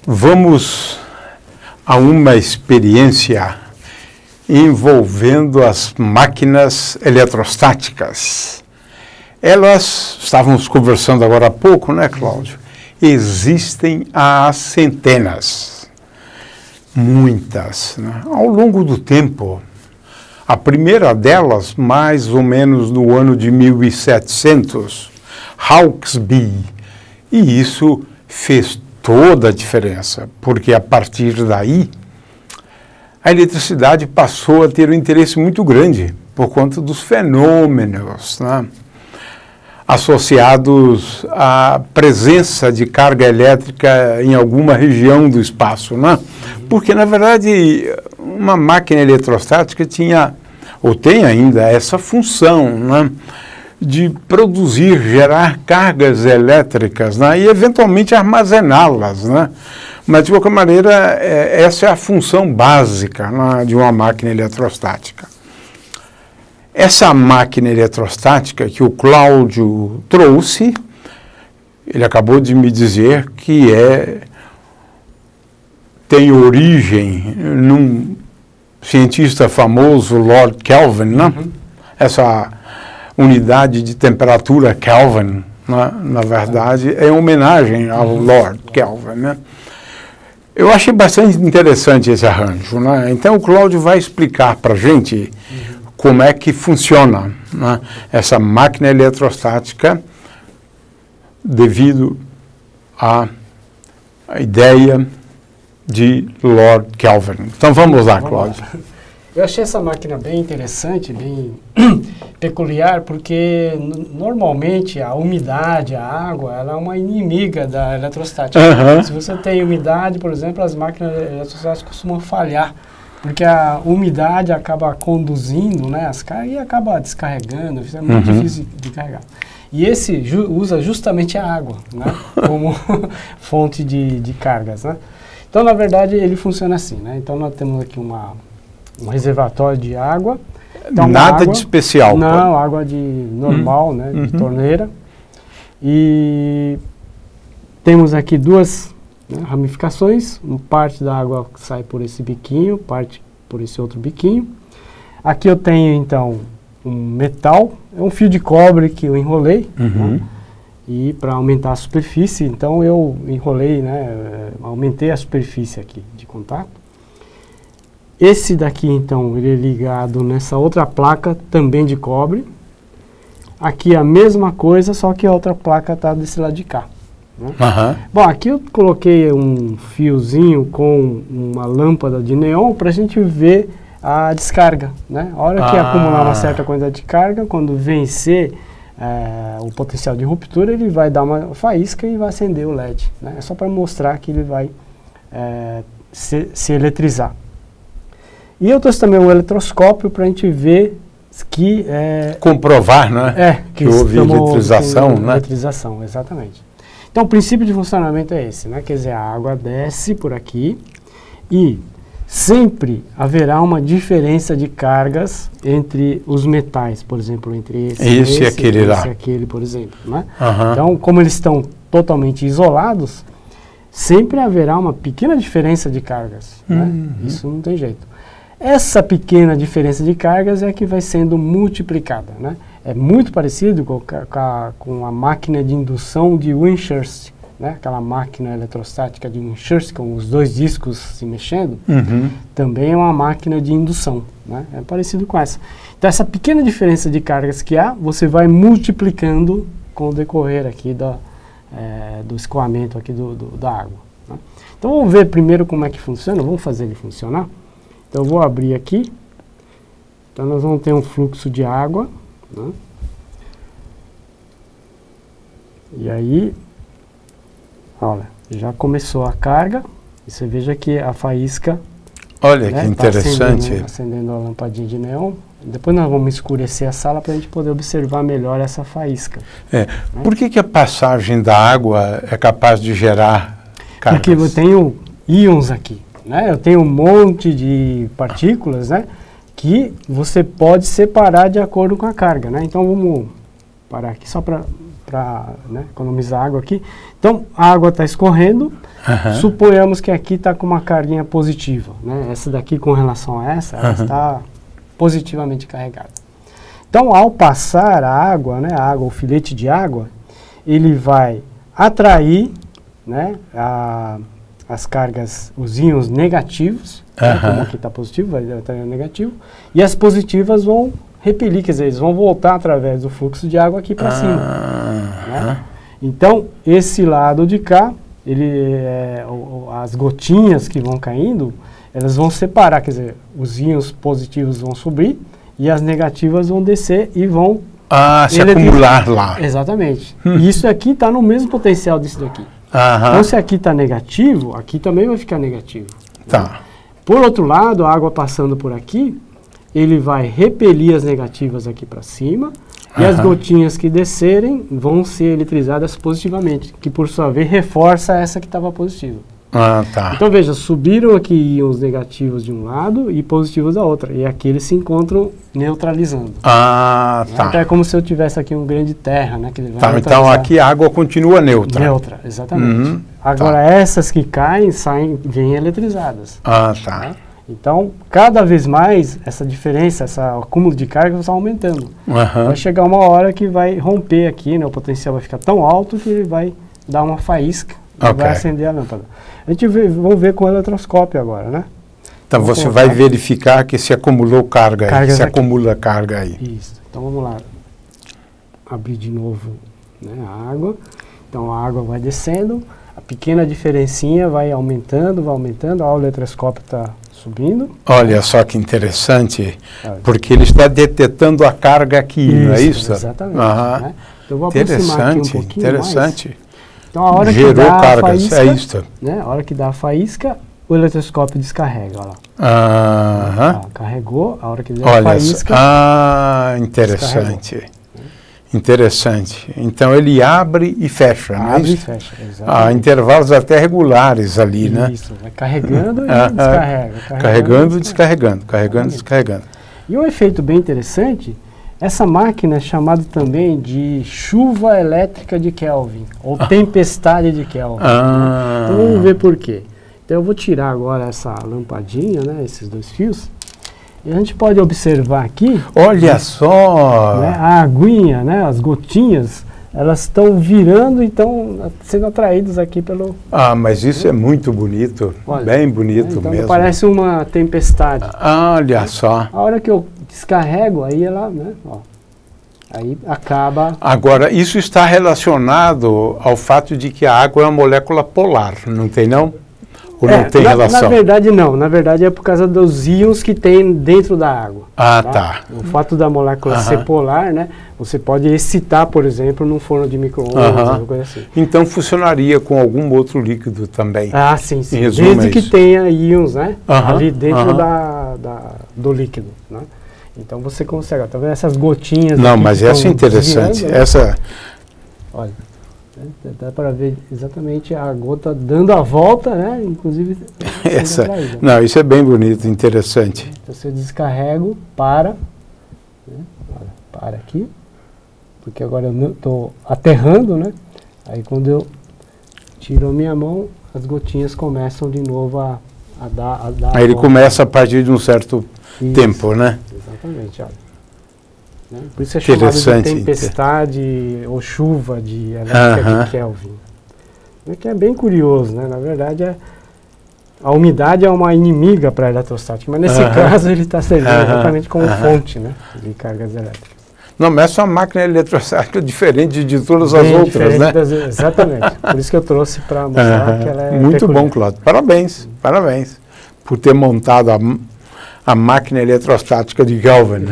Vamos a uma experiência envolvendo as máquinas eletrostáticas. Elas, estávamos conversando agora há pouco, né, Cláudio? Existem há centenas, muitas, né? Ao longo do tempo. A primeira delas, mais ou menos no ano de 1700, Hawksby, e isso fez toda a diferença, porque a partir daí a eletricidade passou a ter um interesse muito grande por conta dos fenômenos, né, associados à presença de carga elétrica em alguma região do espaço, né? Porque, na verdade, uma máquina eletrostática tinha, ou tem ainda, essa função, né, de produzir, gerar cargas elétricas, né, e eventualmente armazená-las, né? Mas, de qualquer maneira, essa é a função básica, né, de uma máquina eletrostática. Essa máquina eletrostática que o Cláudio trouxe, ele acabou de me dizer que tem origem num cientista famoso, Lord Kelvin, né? Uhum. Essa unidade de temperatura Kelvin, né, na verdade, é homenagem ao Lord Kelvin, né? Eu achei bastante interessante esse arranjo, né? Então o Cláudio vai explicar para a gente como é que funciona, né, essa máquina eletrostática devido à ideia de Lord Kelvin. Então vamos lá, Cláudio. Eu achei essa máquina bem interessante, bem peculiar, porque normalmente a umidade, a água, ela é uma inimiga da eletrostática. Uhum. Se você tem umidade, por exemplo, as máquinas eletrostáticas costumam falhar, porque a umidade acaba conduzindo, né, as cargas e acaba descarregando, isso é muito difícil de carregar. E esse usa justamente a água, né, como fonte de cargas, né. Então, na verdade, ele funciona assim, né. Então, nós temos aqui um reservatório de água. Então, nada água, de especial. Não, água de normal, né, de torneira. E temos aqui duas, né, ramificações, parte da água sai por esse biquinho, parte por esse outro biquinho. Aqui eu tenho, então, um metal, é um fio de cobre que eu enrolei, né, e para aumentar a superfície, então eu enrolei, né, aumentei a superfície aqui de contato. Esse daqui, então, ele é ligado nessa outra placa, também de cobre. Aqui a mesma coisa, só que a outra placa está desse lado de cá. Né? Bom, aqui eu coloquei um fiozinho com uma lâmpada de neon para a gente ver a descarga, né? A hora que acumular uma certa quantidade de carga, quando vencer o potencial de ruptura, ele vai dar uma faísca e vai acender o LED. Né? É só para mostrar que ele vai se eletrizar. E eu trouxe também um eletroscópio para a gente ver que... comprovar, né? Que houve eletrização, né? Eletrização, exatamente. Então, o princípio de funcionamento é esse, né? Quer dizer, a água desce por aqui e sempre haverá uma diferença de cargas entre os metais, por exemplo, entre esse e aquele, por exemplo. Né? Então, como eles estão totalmente isolados, sempre haverá uma pequena diferença de cargas. Né? Isso não tem jeito. Essa pequena diferença de cargas é que vai sendo multiplicada. Né? É muito parecido com a máquina de indução de Winchurst, né? Aquela máquina eletrostática de Winchurst, com os dois discos se mexendo, também é uma máquina de indução. Né? É parecido com essa. Então, essa pequena diferença de cargas que há, você vai multiplicando com o decorrer aqui do escoamento aqui da água. Né? Então, vamos ver primeiro como é que funciona, vamos fazer ele funcionar. Então, eu vou abrir aqui. Então, nós vamos ter um fluxo de água. Né? E aí, olha, já começou a carga. E você veja que a faísca... Olha, né, que interessante. Tá acendendo a lampadinha de neon. Depois nós vamos escurecer a sala para a gente poder observar melhor essa faísca. Né? Por que a passagem da água é capaz de gerar cargas? Porque eu tenho íons aqui. Né? Eu tenho um monte de partículas, né, que você pode separar de acordo com a carga. Né? Então vamos parar aqui só para para, né, economizar água aqui. Então, a água está escorrendo, suponhamos que aqui está com uma carguinha positiva, né? Essa daqui com relação a essa, ela está positivamente carregada. Então, ao passar a água, né, o filete de água, ele vai atrair, né, as cargas, os íons negativos, né, como aqui está positivo, vai atrair negativo, e as positivas vão repelir, quer dizer, eles vão voltar através do fluxo de água aqui para cima. Né? Então, esse lado de cá, as gotinhas que vão caindo, elas vão separar, quer dizer, os íons positivos vão subir e as negativas vão descer e vão se acumular lá. Exatamente. E isso aqui está no mesmo potencial disso daqui. Então, se aqui está negativo, aqui também vai ficar negativo. Tá. Né? Por outro lado, a água passando por aqui, ele vai repelir as negativas aqui para cima e as gotinhas que descerem vão ser eletrizadas positivamente, que por sua vez reforça essa que estava positiva. Tá. Então veja, subiram aqui íons negativos de um lado e positivos da outra, e aqui eles se encontram neutralizando. Tá. Então é como se eu tivesse aqui um grande terra, né? Que ele vai então aqui a água continua neutra. Neutra, exatamente. Agora essas que caem, vêm eletrizadas. Tá. Né? Então, cada vez mais, essa diferença, esse acúmulo de carga está aumentando. Vai chegar uma hora que vai romper aqui, né? O potencial vai ficar tão alto que ele vai dar uma faísca e vai acender a lâmpada. A gente vamos ver com o eletroscópio agora, né? Então você vai verificar que se acumulou carga aí, se acumula carga aí. Isso. Então vamos lá. Abrir de novo, né, a água. Então a água vai descendo, a pequena diferencinha vai aumentando, o eletroscópio está subindo. Olha só que interessante, porque ele está detetando a carga aqui, não é isso? Exatamente. Né? Então eu vou aproximar aqui um pouquinho interessante. Mais. Então a hora Gerou que dá cargas, a faísca, é isso. Né, a hora que dá a faísca, o eletroscópio descarrega, olha lá. Carregou, a hora que dá a faísca. Interessante. Interessante. Então ele abre e fecha, não é isso? Abre e fecha, exatamente. Intervalos até regulares ali, né? Isso, vai carregando e descarrega. Carregando e descarregando, carregando e descarregando. E um efeito bem interessante, essa máquina é chamada também de chuva elétrica de Kelvin, ou tempestade de Kelvin. Então vamos ver por quê. Então eu vou tirar agora essa lampadinha, né, esses dois fios, e a gente pode observar aqui... Olha só! Né, a aguinha, né, as gotinhas, elas estão virando e estão sendo atraídas aqui pelo... mas isso é muito bonito, olha, bem bonito então mesmo. Parece uma tempestade. Olha só! A hora que eu descarrego, aí ela, né, aí acaba... Agora, isso está relacionado ao fato de que a água é uma molécula polar, não tem não? Ou não tem relação? Na verdade não, na verdade é por causa dos íons que tem dentro da água. Tá. O fato da molécula ser polar, né, você pode excitar, por exemplo, num forno de micro-ondas, alguma coisa assim. Então funcionaria com algum outro líquido também? Sim. Desde que tenha íons, né, ali dentro do líquido, né. Então você consegue, tá vendo essas gotinhas? Não, mas essa é interessante. Desviando, né? Essa... Olha, dá para ver exatamente a gota dando a volta, né? Inclusive... Não, isso é bem bonito, interessante. Então se eu descarrego, né? Olha, para aqui, porque agora eu estou aterrando, né? Aí quando eu tiro a minha mão, as gotinhas começam de novo a dar Aí ele começa a partir de um certo tempo, né? Exatamente, olha. Por isso é chamado de tempestade ou chuva de elétrica de Kelvin. Que é bem curioso, né? Na verdade, a umidade é uma inimiga para a eletrostática, mas nesse caso ele está servindo exatamente como fonte, né, de cargas elétricas. Não, mas essa máquina eletrostática é diferente de todas as outras, né? Exatamente. Por isso que eu trouxe para mostrar que ela é muito peculiar. bom, Cláudio. Parabéns, parabéns por ter montado a máquina eletrostática de Kelvin.